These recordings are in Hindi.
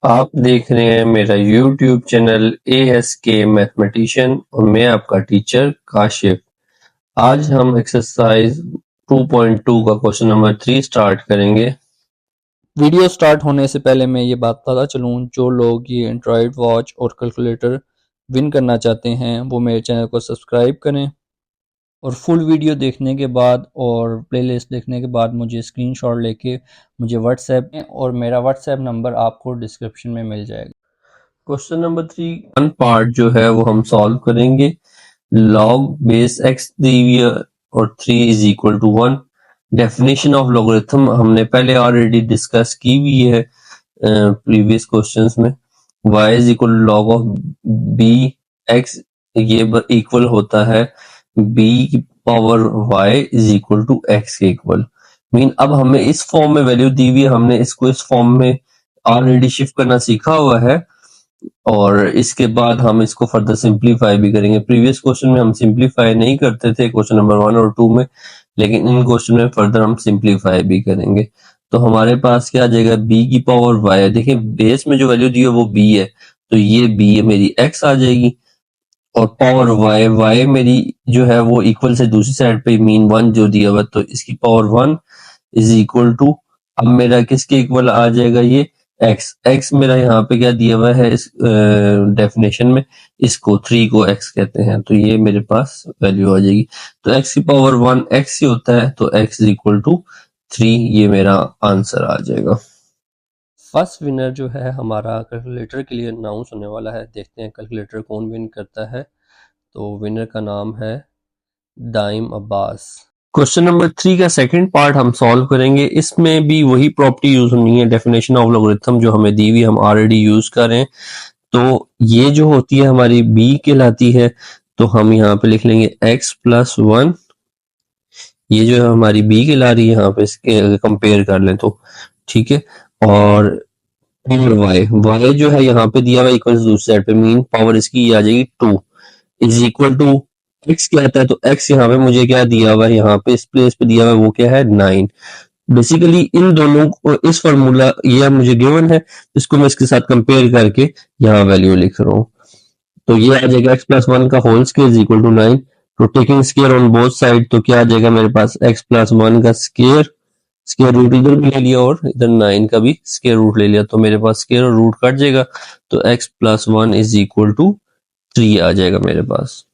आप देख रहे हैं मेरा YouTube चैनल ASK मैथमेटिशियन और मैं आपका टीचर काशिफ। आज हम एक्सरसाइज 2.2 का क्वेश्चन नंबर 3 स्टार्ट करेंगे। वीडियो स्टार्ट होने से पहले मैं ये बात पता चलूँ, जो लोग ये एंड्रॉयड वॉच और कैलकुलेटर विन करना चाहते हैं वो मेरे चैनल को सब्सक्राइब करें और फुल वीडियो देखने के बाद और प्लेलिस्ट देखने के बाद मुझे स्क्रीनशॉट लेके मुझे व्हाट्सएप में, और मेरा व्हाट्सएप नंबर आपको डिस्क्रिप्शन में मिल जाएगा। क्वेश्चन नंबर 3 वन पार्ट जो है वो हम सॉल्व करेंगे। log बेस x दी हुई है और 3 is equal to 1। Definition of logarithm हमने पहले ऑलरेडी डिस्कस की हुई है प्रीवियस क्वेश्चंस में। y is equal to log of b x, ये इक्वल होता है b की power y is equal to x के इक्वल। मीन अब हमें इस फॉर्म में वैल्यू दी हुई है, हमने इसको इस फॉर्म में ऑलरेडी शिफ्ट करना सीखा हुआ है और इसके बाद हम इसको फर्दर सिंप्लीफाई भी करेंगे। प्रीवियस क्वेश्चन में हम सिंप्लीफाई नहीं करते थे क्वेश्चन नंबर 1 और 2 में, लेकिन इन क्वेश्चन में फर्दर हम सिंप्लीफाई भी करेंगे। तो हमारे पास क्या आ जाएगा, b की पावर y। देखिए बेस में जो वैल्यू दी है वो b है, तो ये b मेरी x आ जाएगी और पावर y मेरी जो है वो इक्वल से दूसरी साइड पे मीन 1 जो दिया हुआ, तो इसकी पावर 1 इज इक्वल टू, अब मेरा किसके इक्वल आ जाएगा, ये x मेरा यहाँ पे क्या दिया हुआ है इस डेफिनेशन में, इसको 3 को x कहते हैं, तो ये मेरे पास वैल्यू आ जाएगी। तो x की पावर 1 x ही होता है, तो x इज इक्वल टू 3, ये मेरा आंसर आ जाएगा। फर्स्ट विनर जो है हमारा कैलकुलेटर के लिए अनाउंस होने वाला है। देखते हैं कैलकुलेटर कौन विन करता है। तो विनर का नाम है दाइम अब्बास। क्वेश्चन नंबर 3 का सेकंड पार्ट हम सॉल्व करेंगे। इसमें भी वही प्रॉपर्टी यूज होनी है, डेफिनेशन ऑफ लॉगरिथम जो हमें दी हुई हम ऑलरेडी यूज करें। तो ये जो होती है हमारी b कहलाती है, तो हम यहाँ पे लिख लेंगे x प्लस 1। ये जो है हमारी b कहला रही है, यहाँ पे इसके कंपेयर कर लें तो ठीक है। और पावर y जो है यहाँ पे दिया हुआ इक्वल दूसरी साइड पे, मीन पावर इसकी आ जाएगी 2 इज इक्वल टू x क्या आता है, तो x यहाँ पे मुझे क्या दिया हुआ है, यहाँ पे इस प्लेस पे दिया हुआ है वो क्या है 9। बेसिकली इन दोनों को इस फॉर्मूला ये मुझे गिवन है, इसको मैं इसके साथ कंपेयर करके यहाँ वैल्यू लिख रहा हूँ। तो ये आ जाएगा x प्लस 1 का whole square is equal to 9। तो taking square on both side, तो क्या आ जाएगा मेरे पास x प्लस 1 का स्क्वायर रूट इधर भी ले लिया और इधर 9 का भी स्क्वायर रूट ले लिया, तो मेरे पास स्क्वायर और रूट कट जाएगा, तो x plus 1 is equal to 3 आ जाएगा मेरे पास।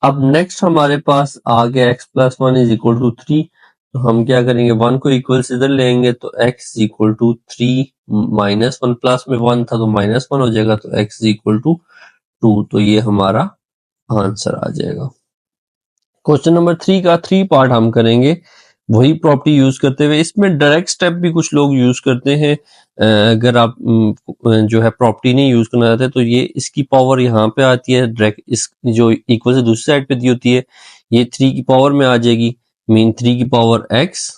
अब नेक्स्ट हमारे पास आ गया x plus 1 is equal to 3। तो हम क्या करेंगे, 1 को इक्वल से इधर लेंगे, तो x equal to 3 minus 1, plus में 1 था तो माइनस 1 हो जाएगा, तो x इक्वल टू 2, तो ये हमारा आंसर आ जाएगा। क्वेश्चन नंबर 3 का 3 पार्ट हम करेंगे वही प्रॉपर्टी यूज करते हुए। इसमें डायरेक्ट स्टेप भी कुछ लोग यूज करते हैं। अगर आप जो है प्रॉपर्टी नहीं यूज करना चाहते, तो ये इसकी पावर यहाँ पे आती है डायरेक्ट, इस जो इक्वल से दूसरी साइड पे दी होती है, ये 3 की पावर में आ जाएगी, मीन 3 की power x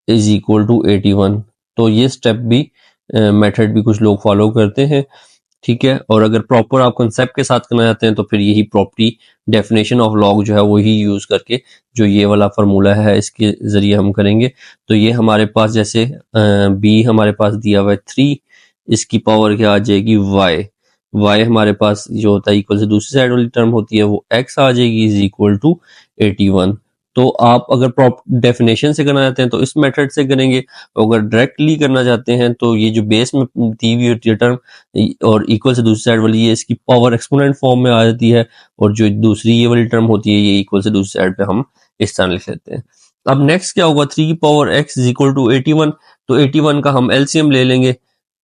is equal to 81। तो ये स्टेप भी मेथड भी कुछ लोग फॉलो करते हैं, ठीक है। और अगर प्रॉपर आप कंसेप्ट के साथ करना चाहते हैं तो फिर यही प्रॉपर्टी डेफिनेशन ऑफ लॉग जो है वही यूज करके जो ये वाला फार्मूला है इसके जरिए हम करेंगे। तो ये हमारे पास जैसे b हमारे पास दिया हुआ है 3, इसकी पावर क्या आ जाएगी y हमारे पास जो होता है इक्वल से दूसरी साइड वाली टर्म होती है वो x आ जाएगी इज इक्वल टू 81। तो आप अगर प्रॉपर डेफिनेशन से करना चाहते हैं तो इस मेथड से करेंगे, अगर डायरेक्टली करना चाहते हैं तो ये जो बेस में दी हुई होती है टर्म और इक्वल से दूसरी साइड वाली, ये इसकी पावर एक्सपोनेंट फॉर्म में आ जाती है, और जो दूसरी ये वाली टर्म होती है ये इक्वल से दूसरी साइड पे हम इस तरह लिख लेते हैं। अब नेक्स्ट क्या होगा, 3 की power x is equal to 81। तो 81 का हम एलसीएम ले लेंगे,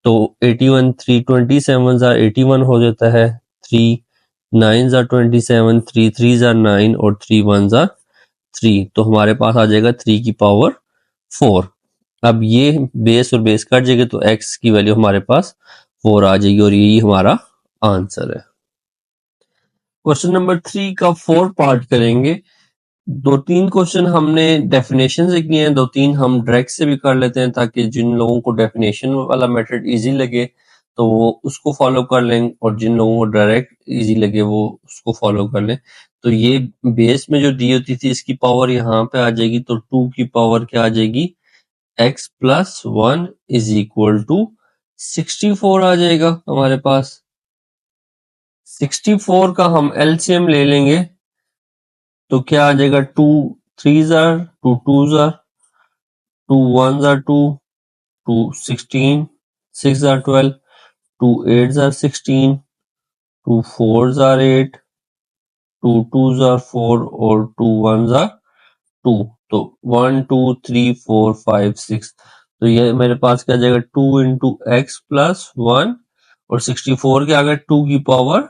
तो 81 3 27 81 हो जाता है, 3 9 27, 3 3 9 और 3 1 3, तो हमारे पास आ जाएगा 3 की पावर 4। अब ये बेस और बेस कट जाएगा, तो x की वैल्यू हमारे पास 4 आ जाएगी और यही हमारा आंसर है। क्वेश्चन नंबर 3 का 4 पार्ट करेंगे। 2-3 क्वेश्चन हमने डेफिनेशन से किए हैं, 2-3 हम डायरेक्ट से भी कर लेते हैं, ताकि जिन लोगों को डेफिनेशन वाला मेथड इजी लगे तो वो उसको फॉलो कर लें, और जिन लोगों को डायरेक्ट इजी लगे वो उसको फॉलो कर लें। तो ये बेस में जो दी होती थी इसकी पावर यहाँ पे आ जाएगी, तो 2 की पावर क्या आ जाएगी, x plus 1 is equal to 64 आ जाएगा हमारे पास। 64 का हम एलसीएम ले लेंगे तो क्या आ जाएगा, 2 3s are 2 2s are 2 1s are 2 2 16 6 are 12 2 8s are 16 2 4s are 8 2 2s are 4 और 2 1s are 2। तो 1 2 3 4 5 6, तो ये मेरे पास क्या जाएगा 2 इंटू एक्स प्लस 1 और 64 के आगे 2 की पावर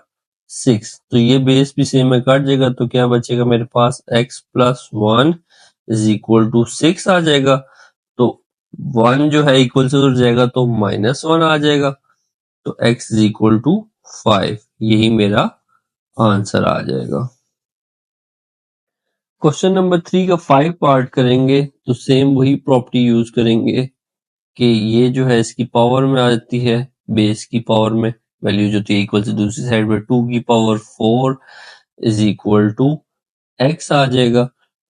6, तो ये बेस भी सेम में कट जाएगा तो क्या बचेगा मेरे पास x plus 1 is equal to 6 आ जाएगा। तो 1 जो है इक्वल से उड़ जाएगा तो -1 आ जाएगा, तो x इज इक्वल टू 5, यही मेरा आंसर आ जाएगा। क्वेश्चन नंबर 3 का 5 पार्ट करेंगे तो सेम वही प्रॉपर्टी यूज करेंगे कि ये जो है इसकी पावर में आ जाती है, बेस की पावर में वैल्यू जो थी इक्वल से दूसरी साइड में 2 की power 4 is equal to x आ जाएगा।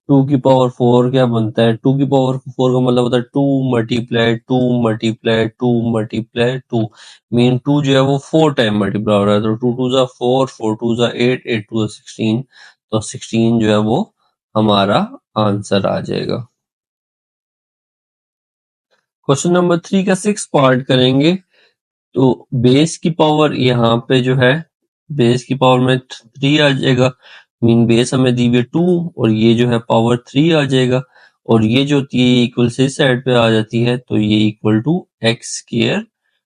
2 की पावर 4 क्या बनता है, 2 की पावर 4 का मतलब होता है 2 मल्टीप्लाई 2 मल्टीप्लाई 2 मल्टीप्लाई 2, मीन 2 जो है वो 4 टाइम मल्टीप्लाई हो रहा है, तो 2 2 जा 4 4 2 जा 8 8 2 जा 16, तो 16 जो है वो हमारा आंसर आ जाएगा। क्वेश्चन नंबर 3 का 6 पार्ट करेंगे तो बेस की पावर यहाँ पे जो है बेस की पावर में 3 आ जाएगा, मीन बेस हमें दी हुई 2 और ये जो है पावर 3 आ जाएगा, और ये जो होती है इक्वल से इस साइड पे आ जाती है तो ये इक्वल टू एक्स स्क्वायर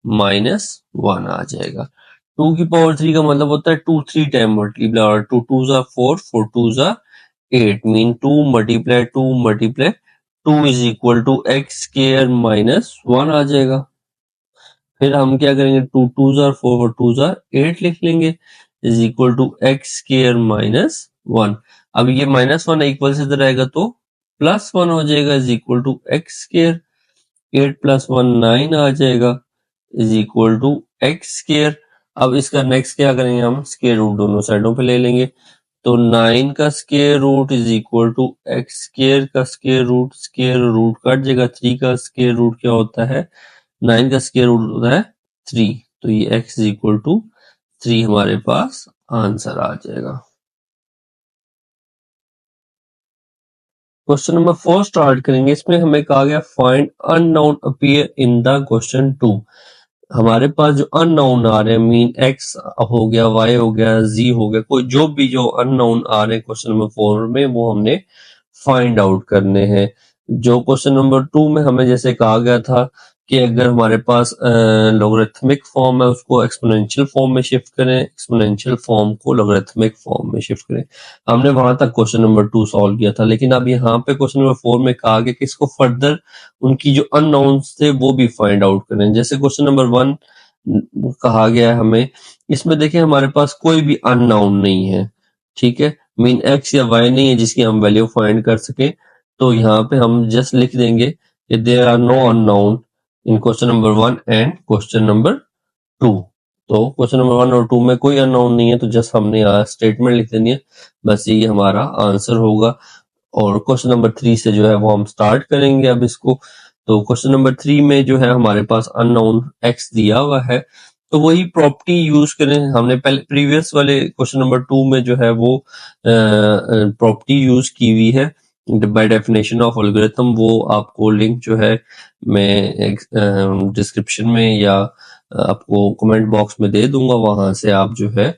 -1 आ जाएगा। 2 की पावर 3 का मतलब होता है 2 3 टाइम मल्टीप्लाई, और 2 2 जा 4 4 2 जा 8, mean 2 multiply 2 multiply 2 is equal to x square -1 आ जाएगा। फिर हम क्या करेंगे 2 2 जार 4 और 2 जार 8 लिख लेंगे is equal to x square -1। अब ये -1 इक्वल से इधर आएगा तो +1 हो जाएगा is equal to x square. 8 + 1 9 आ जाएगा is equal to x square. अब इसका नेक्स्ट क्या करेंगे, हम स्क्वायर रूट दोनों साइडों पे ले लेंगे, तो 9 का square root is equal to x square का स्क्वायर रूट कट जाएगा। 3 का स्क्वायर रूट क्या होता है, 9 का स्क्वायर रूट होता है 3, तो ये x इज इक्वल टू 3 हमारे पास आंसर आ जाएगा। क्वेश्चन नंबर 4 स्टार्ट करेंगे। इसमें हमें कहा गया find unknown appear in the question 2। हमारे पास जो अननोन आ रहे हैं, मीन x हो गया, y हो गया, z हो गया, कोई जो अननोन आ रहे हैं क्वेश्चन नंबर 4 में वो हमने फाइंड आउट करने हैं। जो क्वेश्चन नंबर 2 में हमें जैसे कहा गया था कि अगर हमारे पास लॉगरिथमिक फॉर्म है उसको एक्सपोनेंशियल फॉर्म में शिफ्ट करें, एक्सपोनेंशियल फॉर्म को लॉगरिथमिक फॉर्म में शिफ्ट करें। हमने वहां तक क्वेश्चन नंबर 2 सॉल्व किया था, लेकिन अब यहाँ पे क्वेश्चन नंबर 4 में कहा गया कि इसको फर्दर उनकी जो अननोन्स थे वो भी फाइंड आउट करें। जैसे क्वेश्चन नंबर 1 कहा गया है हमें, इसमें देखिए हमारे पास कोई भी अननोन नहीं है, ठीक है, मीन x या y नहीं है जिसकी हम वैल्यू फाइंड कर सके, तो यहाँ पे हम जस्ट लिख देंगे कि there are no unknown in question number 1 and question number 2। तो क्वेश्चन नंबर 1 और 2 में कोई अननोन नहीं है, तो जस्ट हमने यहाँ स्टेटमेंट लिख देनी है, बस ये हमारा आंसर होगा। और क्वेश्चन नंबर 3 से जो है वो हम स्टार्ट करेंगे अब इसको। तो क्वेश्चन नंबर 3 में जो है हमारे पास अननोन x दिया हुआ है, तो वही प्रॉपर्टी यूज करें। हमने पहले प्रीवियस वाले क्वेश्चन नंबर 2 में जो है वो प्रॉपर्टी यूज की हुई है बाय डेफिनेशन ऑफ एल्गोरिथम, वो आपको लिंक जो है मैं डिस्क्रिप्शन में या आपको कमेंट बॉक्स में दे दूंगा, वहां से आप जो है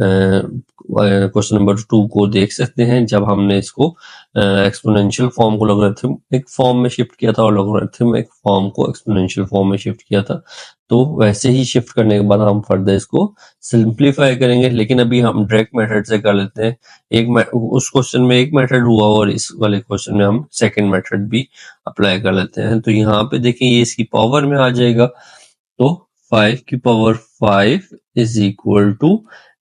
क्वेश्चन नंबर 2 को देख सकते हैं, जब हमने इसको एक्सपोनेंशियल फॉर्म को लॉगरिथमिक फॉर्म में शिफ्ट किया था और लॉगरिथमिक फॉर्म को एक्सपोनेंशियल फॉर्म में शिफ्ट किया था। तो वैसे ही शिफ्ट करने के बाद हम फर्दर इसको सिंप्लीफाई करेंगे, लेकिन अभी हम डायरेक्ट मेथड से कर लेते हैं। उस क्वेश्चन में एक मेथड हुआ और इस वाले क्वेश्चन में हम सेकंड मेथड भी अप्लाई कर लेते हैं। तो यहाँ पे देखिए ये इसकी पावर में आ जाएगा, तो 5 की power 5 is equal to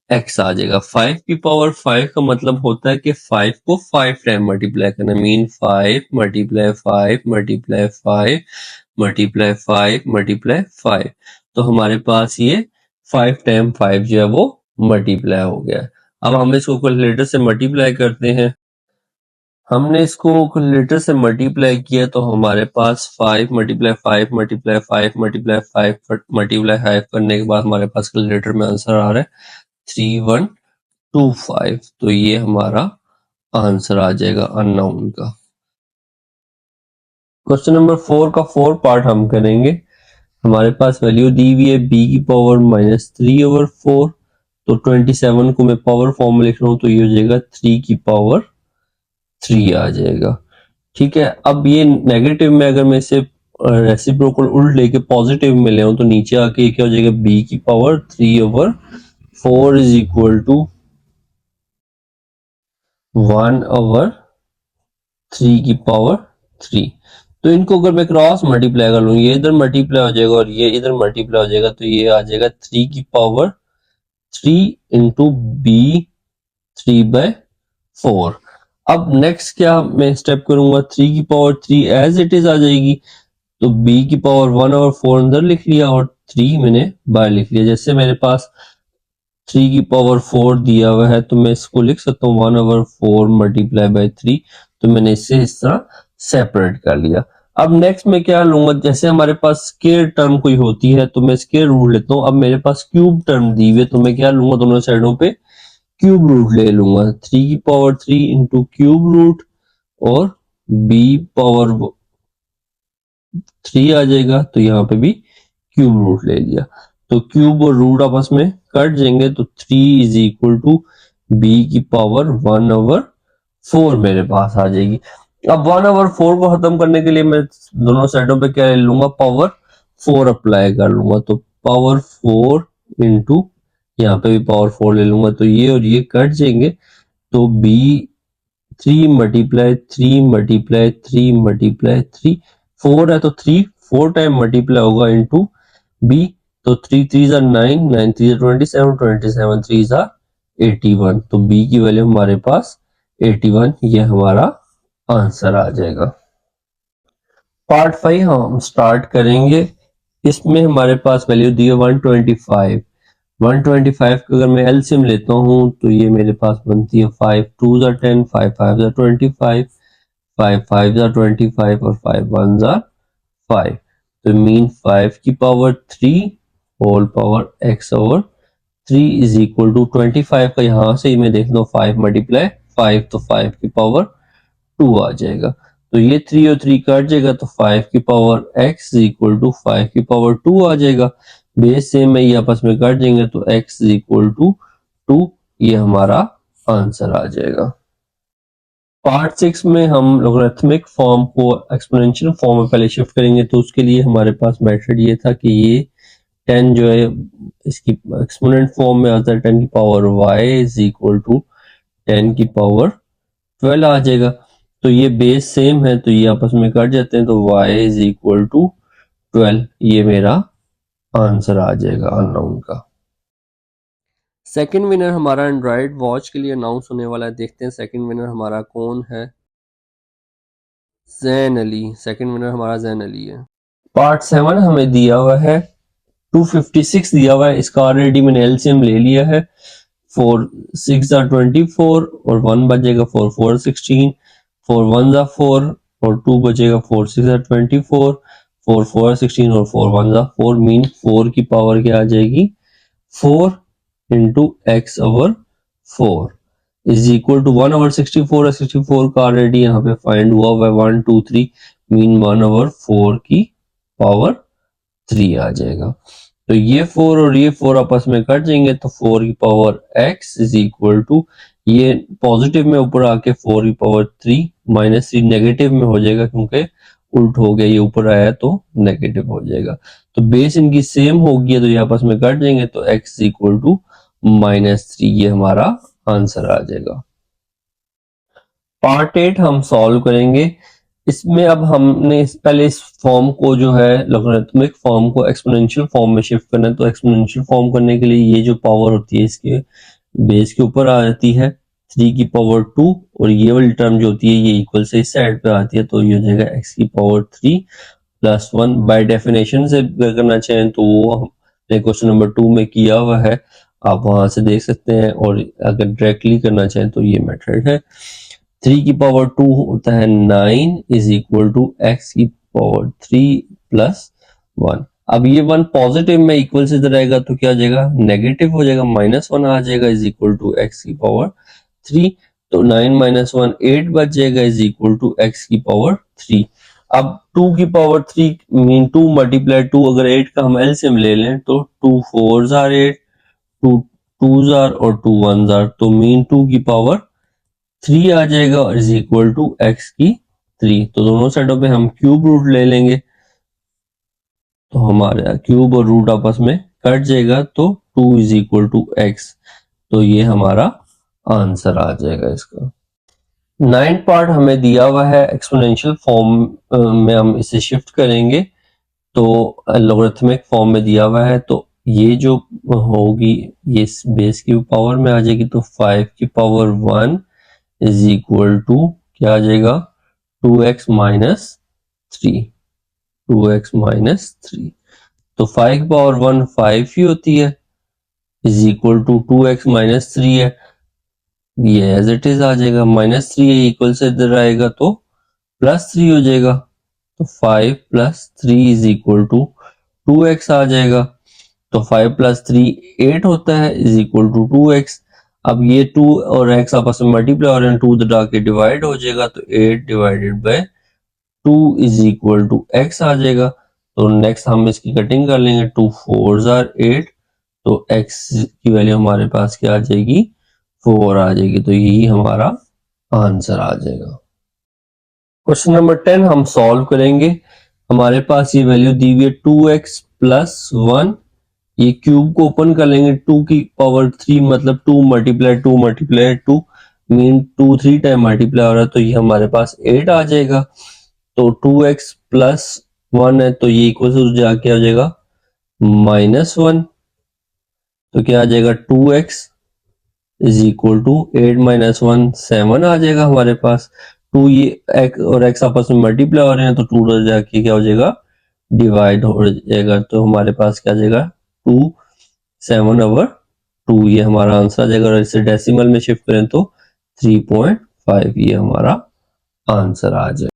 x आ जाएगा। 5 की पावर 5 का मतलब होता है कि 5 को 5 टाइम मल्टीप्लाई करना, mean 5 multiply 5 multiply 5 multiply 5 multiply 5, तो हमारे पास ये 5 टाइम 5 जो है वो मल्टीप्लाई हो गया। अब हम इसको कैलकुलेटर से मल्टीप्लाई करते हैं, हमने इसको कैलकुलेटर से मल्टीप्लाई किया तो हमारे पास 5 मल्टीप्लाई 5 मल्टीप्लाई 5 मल्टीप्लाई 5 मल्टीप्लाई 5 करने के बाद हमारे पास कैलकुलेटर में आंसर आ रहा है 3125। तो ये हमारा आंसर आ जाएगा अननोन का। क्वेश्चन नंबर 4 का 4 पार्ट हम करेंगे। हमारे पास वैल्यू दी हुई है b की पावर -3/4। तो 27 को मैं पावर फॉर्म में लिख रहा हूं तो ये हो जाएगा 3 की पावर 3 आ जाएगा। ठीक है, अब ये नेगेटिव में अगर मैं इसे रेसिप्रोकल उल्ट लेके पॉजिटिव में ले तो नीचे आके ये क्या हो जाएगा b की पावर 3/4 इज इक्वल टू 1/3 की पावर 3। तो इनको अगर मैं क्रॉस मल्टीप्लाई कर लूँ, ये इधर मल्टीप्लाई हो जाएगा और ये इधर मल्टीप्लाई हो जाएगा, तो ये आ जाएगा 3 की पावर 3 इंटू बी 3/4। अब नेक्स्ट क्या मैं स्टेप करूंगा, 3 की पावर 3 एज इट इज आ जाएगी, तो b की पावर 1/4 अंदर लिख लिया और 3 मैंने बाहर लिख लिया। जैसे मेरे पास 3 की पावर 4 दिया हुआ है तो मैं इसको लिख सकता हूँ 1/4 मल्टीप्लाई बाय 3। तो मैंने इससे इस तरह सेपरेट कर लिया। अब नेक्स्ट मैं क्या लूंगा, जैसे हमारे पास स्केयर टर्म कोई होती है तो मैं स्केयर रूट लेता हूँ। अब मेरे पास क्यूब टर्म दी हुई है तो मैं क्या लूंगा, दोनों साइडों पे क्यूब रूट ले लूंगा। 3 की पावर 3 इंटू क्यूब रूट और b पावर 3 आ जाएगा, तो यहाँ पे भी क्यूब रूट ले लिया। तो क्यूब और रूट आपस में कट जाएंगे तो 3 इज इक्वल टू b की पावर 1/4 मेरे पास आ जाएगी। अब 1/4 को खत्म करने के लिए मैं दोनों साइडों पे क्या ले लूंगा, पावर 4 अप्लाई कर लूंगा। तो पावर 4 इंटू यहाँ पे भी पावर 4 ले लूंगा, तो ये और ये कट जाएंगे। तो b 3 मल्टीप्लाई 3 मल्टीप्लाई 3 मल्टीप्लाई 3 4 है तो 3 4 टाइम मल्टीप्लाई होगा इनटू b। तो 3 3 9 9 3 27 27 3 81। तो b की वैल्यू हमारे पास 81, ये हमारा आंसर आ जाएगा। पार्ट 5 हम स्टार्ट करेंगे। इसमें हमारे पास वैल्यू दी है 125। 125 का अगर मैं एलसीएम लेता हूं तो ये मेरे पास बनती है 5 2 10 5 5 25 5 5 25 और 5 1 5। तो मीन 5 की power 3 whole power x over 3 is equal to 25 का यहां से ही मैं देख लो 5 मल्टीप्लाई 5 तो 5 की पावर 2 आ जाएगा। तो ये 3 और 3 कट जाएगा तो 5 की power x is equal to 5 की पावर 2 आ जाएगा। बेस सेम है, ये आपस में कट जाएंगे तो x इज इक्वल टू 2, ये हमारा आंसर आ जाएगा। पार्ट 6 में हम लोगरिथमिक फॉर्म को एक्सपोनेंशियल फॉर्म में पहले शिफ्ट करेंगे। तो उसके लिए हमारे पास मेथड ये था कि ये 10 जो है इसकी एक्सपोनेंट फॉर्म में आता है 10 की power y is equal to 10 की पावर 12 आ जाएगा। तो ये बेस सेम है तो ये आपस में कट जाते हैं, तो y इज इक्वल टू 12, ये मेरा आंसर आ जाएगा अननोन का। सेकंड विनर हमारा एंड्रॉइड वॉच के लिए अनाउंस होने वाला है। देखते हैं सेकंड विनर हमारा कौन है। जैन अली, सेकंड विनर हमारा जैन अली है। पार्ट 7 हमें दिया हुआ है 256 दिया हुआ है, इसका ऑलरेडी मैंने एलसीएम ले लिया है। 4 6 24 और 1 बचेगा 4 4 16, 4 1 4 और 2 बचेगा 4 6 24, 4 4 16 और 4 1 4। मीन 4 की पावर क्या आ जाएगी 4 into x over 4 is equal to 1/64 है। 64 का ऑलरेडी यहाँ पे फाइंड हुआ हुआ है 1 2 3, मीन 1/4 की पावर 3 आ जाएगा। तो ये 4 और ये 4 आपस में कट जाएंगे तो 4 की power x is equal to, ये पॉजिटिव में ऊपर आके 4 की पावर 3 -3 नेगेटिव में हो जाएगा क्योंकि उल्ट हो गया, ये ऊपर आया तो नेगेटिव हो जाएगा। तो बेस इनकी सेम होगी तो ये आपस में कट जाएंगे तो x इज इक्वल टू -3, ये हमारा आंसर आ जाएगा। पार्ट 8 हम सॉल्व करेंगे। इसमें अब हमने पहले इस फॉर्म को जो है लॉगरिथमिक फॉर्म को एक्सपोनेंशियल फॉर्म में शिफ्ट करना है। तो एक्सपोनेंशियल फॉर्म करने के लिए ये जो पावर होती है इसके बेस के ऊपर आ जाती है 3 की पावर 2 और ये वाली टर्म जो होती है ये इक्वल से इस साइड पे आती है, तो ये हो जाएगा x की पावर 3 प्लस 1। बाय डेफिनेशन से करना चाहें तो वो हमने क्वेश्चन नंबर 2 में किया हुआ है, आप वहां से देख सकते हैं। और अगर डायरेक्टली करना चाहें तो ये मेथड है 3 की पावर 2 होता है 9 इज इक्वल टू x की पावर 3 प्लस 1। अब ये 1 पॉजिटिव में इक्वल से इधर आएगा तो क्या हो जाएगा, नेगेटिव हो जाएगा, -1 आ जाएगा इज इक्वल टू x की पावर 3। तो 9 - 1 8 बच जाएगा इज इक्वल टू x की पावर 3। अब 2 की पावर 3 मीन 2 मल्टीप्लाई 2, अगर 8 का हम एलसीएम ले लें तो 2 4s आर 8, 2 2s आर और 2 1s आर, तो मीन 2 की पावर 3 आ जाएगा इज इक्वल टू x की 3। तो दोनों साइडों पे हम क्यूब रूट ले लेंगे तो हमारे क्यूब और रूट आपस में कट जाएगा, तो 2 इज इक्वल टू x। तो ये हमारा आंसर आ जाएगा इसका। 9th पार्ट हमें दिया हुआ है एक्सपोनेंशियल फॉर्म में, हम इसे शिफ्ट करेंगे तो लॉगरिथमिक फॉर्म में दिया हुआ है, तो ये जो होगी ये बेस की पावर में आ जाएगी, तो 5 की पावर 1 इज इक्वल टू क्या आ जाएगा, 2x माइनस 3, 2x माइनस 3। तो 5 की पावर 1 5 ही होती है is equal to 2x minus 3 है, ये एज इट इज आ जाएगा, -3 इक्वल से इधर आएगा तो +3 हो जाएगा, तो 5 + 3 इज इक्वल टू 2x आ जाएगा। तो 5 + 3 8 होता है इज इक्वल टू 2x। अब ये 2 और x आपस में मल्टीप्लाई हो रहे हैं, 2 इधर आके डिवाइड हो जाएगा, तो 8 divided by 2 is equal to x आ जाएगा। तो नेक्स्ट हम इसकी कटिंग कर लेंगे, 2 4s आर 8, तो x की वैल्यू हमारे पास क्या आ जाएगी, 4 आ जाएगी। तो यही हमारा आंसर आ जाएगा। क्वेश्चन नंबर 10 हम सॉल्व करेंगे। हमारे पास ये वैल्यू दी हुई है 2x + 1, ये क्यूब को ओपन कर लेंगे, 2 की पावर 3 मतलब 2 × 2 मीन 2 3 टाइम मल्टीप्लाई हो रहा है, तो ये हमारे पास 8 आ जाएगा। तो 2x + 1 है तो ये इक्वल टू जाके आ जाएगा -1, तो क्या आ जाएगा 2x इज इक्वल टू 8 - 1 7 आ जाएगा हमारे पास। 2 ये x और x आपस में मल्टीप्लाई हो रहे हैं, तो 2 जाके क्या हो जाएगा, डिवाइड हो जाएगा, तो हमारे पास क्या आ जाएगा 2 7/2, ये हमारा आंसर आ जाएगा। और इसे डेसिमल में शिफ्ट करें तो 3.5, ये हमारा आंसर आ जाएगा।